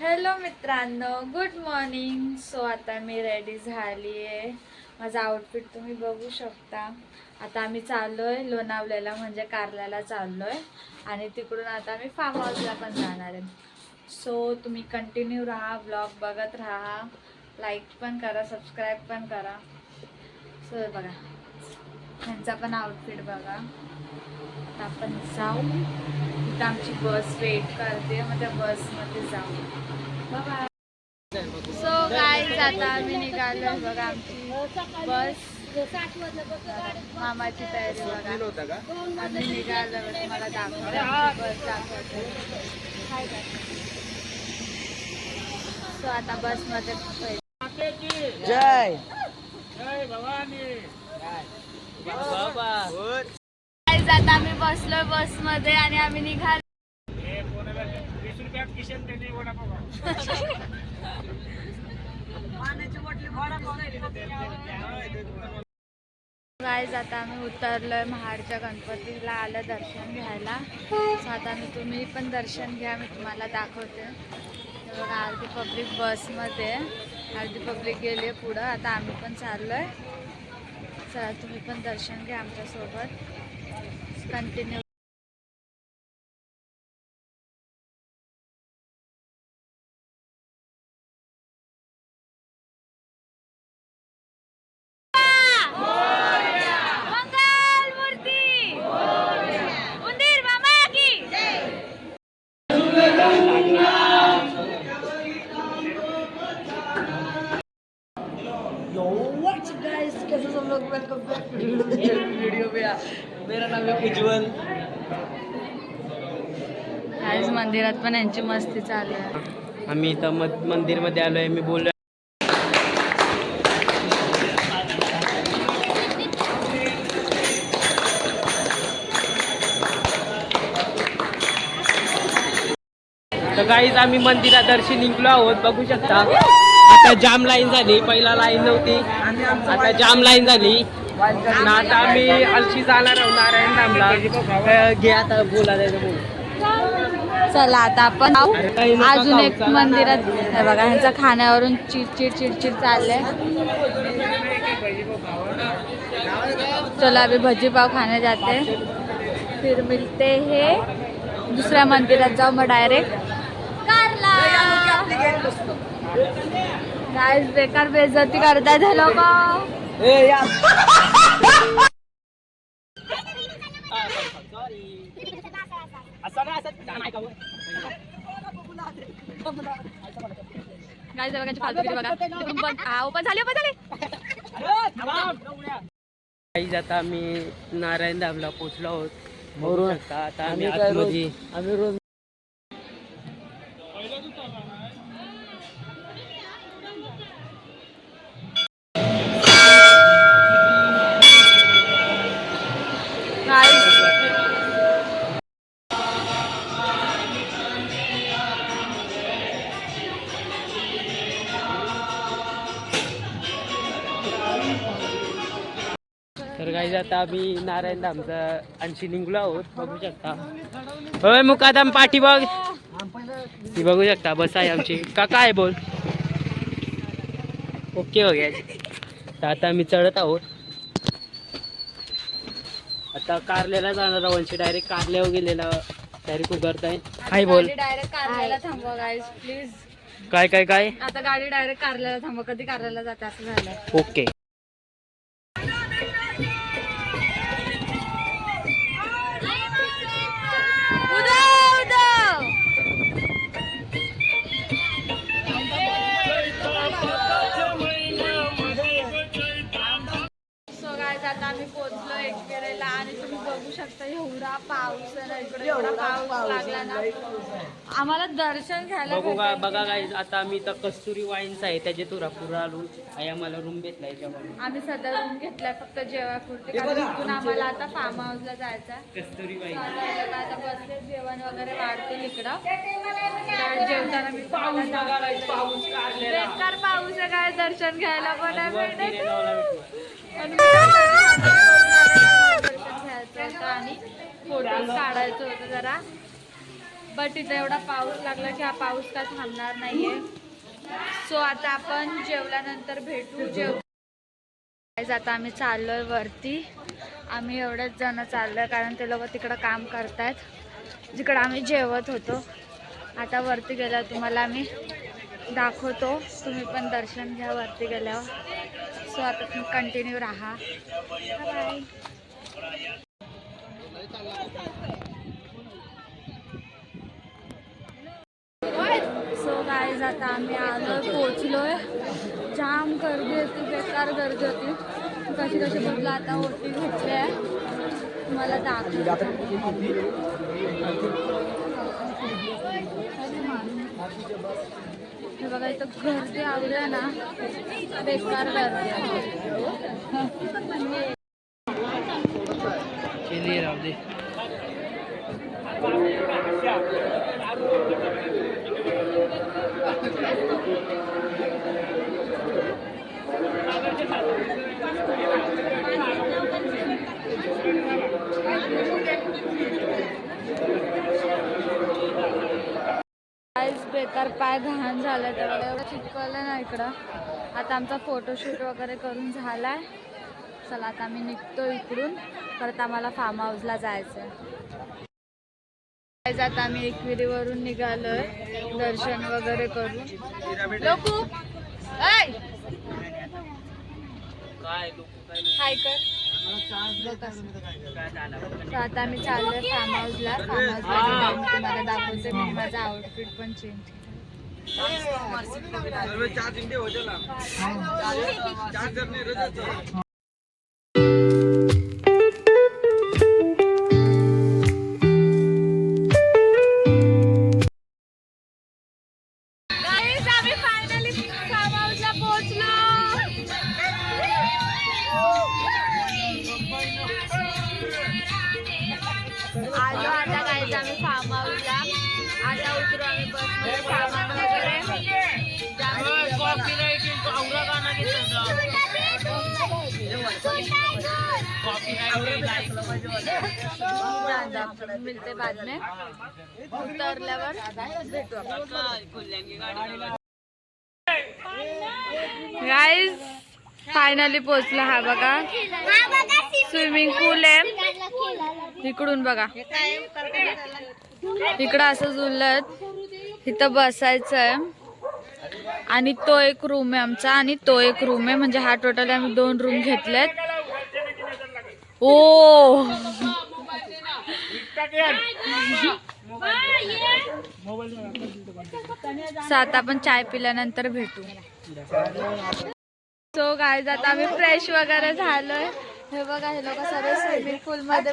Hello मित्रांनो, good morning. So आता मी ready झाली आहे. माझा आउटफिट तुम्ही बघू शकता. आता आम्ही चाललो आहे लोणावळ्याला, म्हणजे कारल्याला चाललो आहे आणि तिकडून आता आम्ही फार्म हाऊसला पण जाणार आहे. सो तुम्ही कंटिन्यू राहा, ब्लॉग बघत राहा, लाईक पण करा, सबस्क्राईब पण करा. सो बघा, ह्यांचा पण आउटफिट बघा. आता आपण जाऊ, तिथं आमची बस वेट करते, मग त्या बसमध्ये जाऊ. बाय. सो गाईज आता आम्ही निघालो. बघा आमची बस, मामाची तयारी बघा. आम्ही निघालो, तुम्हाला दाखवतो बस दाखवतो. सो आता बसमध्ये जय जय भवानी. गाईज आता आम्ही बसलोय बसमध्ये आणि आम्ही निघालो. गाईज आता आम्ही उतरलोय, महाडच्या गणपतीला आलं दर्शन घ्यायला. सो आता तुम्ही पण दर्शन घ्या, मी तुम्हाला दाखवते. बघा अर्धी पब्लिक बसमध्ये, अर्धी पब्लिक गेली पुढं. आता आम्ही पण चाललोय. चला तुम्ही पण दर्शन घ्या आमच्यासोबत, कंटिन्यू. कैसे सब लोग वेलकम बैक वीडियो पे। मेरा नाम है उज्ज्वल। आज मंदिरात पण यांची मस्ती चालू आहे. आम्ही इथं मंदिरमध्ये आलोय. मी बोललो तर गाईज आम्ही मंदिरात दर्शन निघलो आहोत. बघू शकता आता जाम लाईन झाली. पहिला लाईन नव्हती, आता जाम लाईन झाली. आता आम्ही अलशी जाणार आहोत नारायण धामला. घे आता बोलायला बोल. चला आता आपण अजून एक मंदिरात. हे बघा ह्यांच्या खाण्यावरून चिडचिड चिडचिड चाललंय. चला अभी भजी पाव खाने जाते, फिर मिलते हे दुसऱ्या मंदिरात जाऊ, मग डायरेक्ट कारला. गाइस बेकार बेइज्जती करतायत हे लोक. गाइस बघा फालतू बघा. ओपन झाली. गाईज आता आम्ही नारायण धामला पोहोचलो आहोत. आता आम्ही रोज तर गाईज आता आम्ही नारायण धामचा आणखी निघलो आहोत. बघू शकता. होय मुकादम पाठी बघ, ती बघू शकता. बस आहे आमची. काका आहे बोल. ओके हो गया. तर आता आम्ही चढत आहोत. आता कारल्याला जाणार आहोत. डायरेक्ट कारल्यावर गेलेला डायरेक्ट उतरताय. हाय बोल. डायरेक्ट कारल्याला थांबवा गाइस प्लीज. काय आता गाडी डायरेक्ट कारल्याला थांबवा. कधी कारल्याला जाते असं झालंय. ओके. आता आम्ही पोहोचलो एकविरेला आणि तुम्ही बघू शकता एवढा पाऊस आहे ना इकडे. एवढा पाऊस लागला ना, आम्हाला दर्शन घ्यायला बघा गाईज आता आम्ही तर कस्तुरी वाईन्स आहे त्याचे तुरापूर आलो आहे. आम्हाला रूम भेटलाय त्यामुळे आम्ही सध्या रूम घेतलाय फक्त जेवायपुरते, कारण इथून आम्हाला आता फार्म हाऊसला जायचं. कस्तुरी वाईन आता बसले, जेवण वगैरे वाढतील इकडं. जेवताना मी बेकार पाऊस आहे काय, दर्शन घ्यायला पण आणि दर्शन घ्यायचं होतं आणि फोटोज काढायचं होतं जरा. बट इथं एवढा पाऊस लागला की हा पाऊस काय थांबणार नाहीये. सो आता आपण जेवल्यानंतर भेटू. आता आम्ही चाललोय वरती. आम्ही एवढेच जण चाललोय कारण ते लोक तिकडं काम करतायत जिकडं आम्ही जेवत होतो. आता वरती गेल्यावर तुम्हाला आम्ही दाखवतो. तुम्ही पण दर्शन घ्या वरती गेल्यावर. सो आता तुम्ही कंटिन्यू राहा. बाय. सो गाईज आता आम्ही आलोय, पोचलोय. जाम गर्दी होती, बेकार गर्दी होती. कशी बघला आता ओटी घेतली आहे. तुम्हाला दाखवतो. हे बघा इथं गर्दी आवडली ना, बेकार गर्दी बेकार पाय घाण झालं. तर एवढं चिटकवलं ना इकडं. आता आमचा फोटोशूट वगैरे करून झालाय. चला आता आम्ही निघतो इकडून. परत आम्हाला फार्म हाऊसला जायचं आहे. आता आम्ही एकविरीवरून निघालोय दर्शन वगैरे करून. लोकू हाय कर. आता आम्ही चाललोय फार्म हाऊसला. तुम्हाला दाखवते. मी माझा आउटफिट पण चेंज केला. आलो आता गाईज आम्ही फार्म हाऊसला. आता उतरू आम्ही बसमध्ये. सामान वगैरे मिळते बाद में. उतरल्यावर भेटू गाईज. फायनली पोहोचलो. हा बघा स्विमिंग पूल आहे. इकडून बघा, इकडं असं झुलत. इथं बसायचं आहे. आणि तो एक रूम आहे आमचा आणि तो एक रूम आहे. म्हणजे हा टोटल आम्ही 2 रूम घेतलेत. ओ सात आपण चाय पिल्यानंतर भेटू. सो गाईज आता आम्ही फ्रेश वगैरे झालोय. हे बघा हे लोक सर्व स्विमिंग पूल मध्ये.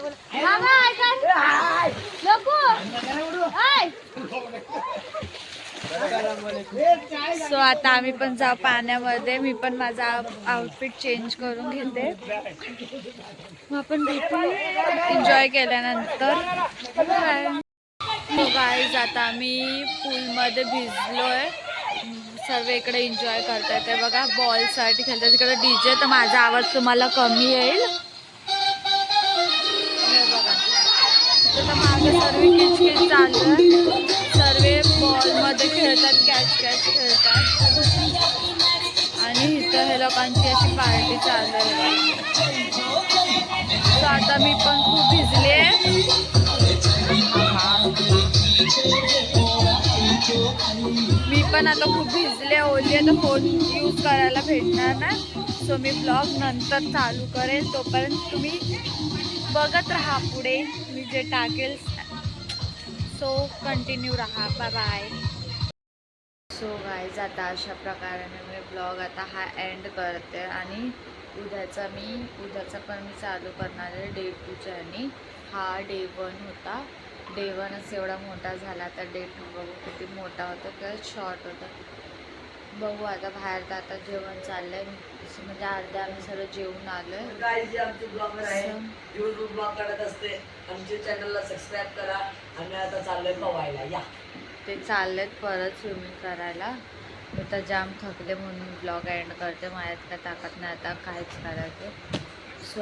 सो आता आम्ही पण जाऊ पाण्यामध्ये. मी पण माझा आउटफिट चेंज करून घेते. मग आपण भेटू एन्जॉय केल्यानंतर. सो गाईज आता आम्ही पूलमध्ये भिजलोय. सर्व इकडे एन्जॉय करतात. ते बघा बॉलसाठी खेळतात. तिकडे डीजे. तर माझा आवाज तुम्हाला कमी येईल. हे बघा तर मागे सर्व किचकिच चालू आहे. सर्व बॉलमध्ये खेळतात, कॅच खेळतात. आणि इथं हे लोकांची अशी पार्टी चालू आहे. तर आता मी पण खूप भिजले आहे. मी पण आता खूप भिजले, ओली आहे. तर फोन यूज करायला भेटणार ना. सो मी ब्लॉग नंतर चालू करेल. तोपर्यंत तुम्ही बघत राहा पुढे मी जे टाकेल. सो कंटिन्यू राहा. Bye bye. सो गाईज आता अशा प्रकारे मी ब्लॉग आता हा एंड करते. आणि उद्याचा पण मी चालू करणार आहे डे 2 आणि हा डे 1 होता. डे 1च एवढा मोठा झाला. तर डे 2 बघू किती मोठा होता किंवा शॉर्ट होता. बघू आता. बाहेर तर आता जेवण चाललंय. म्हणजे अर्ध्या आम्ही सर्व जेवून आलोय. आमचे ब्लॉगर आहे, दिवसभर ब्लॉग काढत असते. आमच्या चॅनलला सबस्क्राईब करा. आम्ही आता चाललोय पवायला. या ते चाललेत परत स्विमिंग करायला. मी तर जाम थकले म्हणून ब्लॉग एंड करते. माझ्यात काय ताकद नाही आता काहीच करायचं.